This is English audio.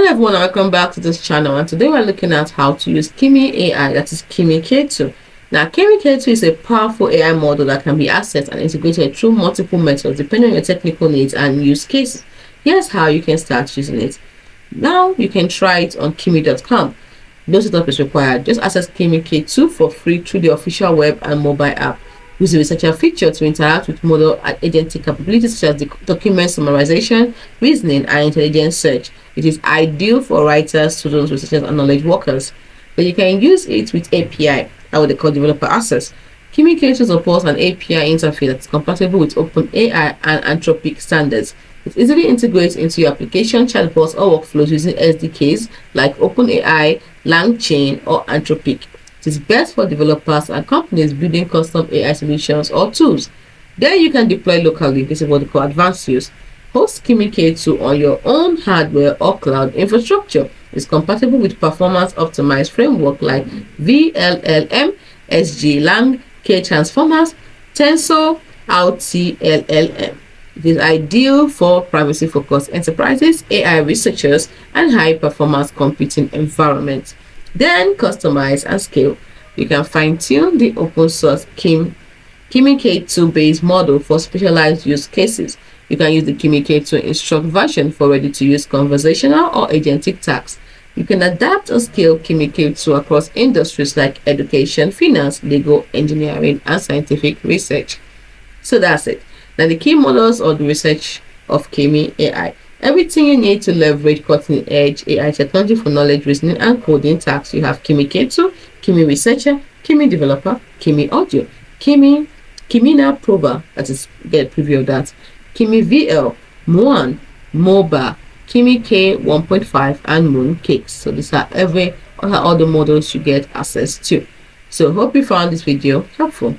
Hello everyone, and welcome back to this channel, and today we're looking at how to use Kimi AI, that is Kimi K2. Now Kimi K2 is a powerful AI model that can be accessed and integrated through multiple methods depending on your technical needs and use cases. Here's how you can start using it. Now you can try it on kimi.com. No setup is required. Just access Kimi K2 for free through the official web and mobile app. Use the researcher feature to interact with model and agentic capabilities such as the document summarization, reasoning, and intelligent search. It is ideal for writers, students, researchers, and knowledge workers. But you can use it with API, or what they call developer access. Kimi K2 supports an API interface that is compatible with OpenAI and Anthropic standards. It easily integrates into your application, chatbots, or workflows using SDKs like OpenAI, LangChain, or Anthropic. It is best for developers and companies building custom AI solutions or tools. Then you can deploy locally. This is what they call advanced use. Host Kimi K2 on your own hardware or cloud infrastructure. It's compatible with performance-optimized framework like VLLM, SGLang, K-Transformers, Tensor, RTLLM. It is ideal for privacy-focused enterprises, AI researchers, and high-performance computing environments. Then customize and scale. You can fine-tune the open-source Kimi K2 based model for specialized use cases. You can use the Kimi K2 instruct version for ready-to-use conversational or agentic tasks. You can adapt and scale Kimi K2 across industries like education, finance, legal, engineering, and scientific research. So that's it. Now the key models or the research of Kimi AI. Everything you need to leverage cutting-edge AI technology for knowledge, reasoning, and coding tasks. You have Kimi K2, Kimi Researcher, Kimi Developer, Kimi Audio, Kimi Prober, that is, get a preview of that, Kimi VL, Moan, MOBA, Kimi K 1.5, and Mooncakes. So these are all the models you get access to. So hope you found this video helpful.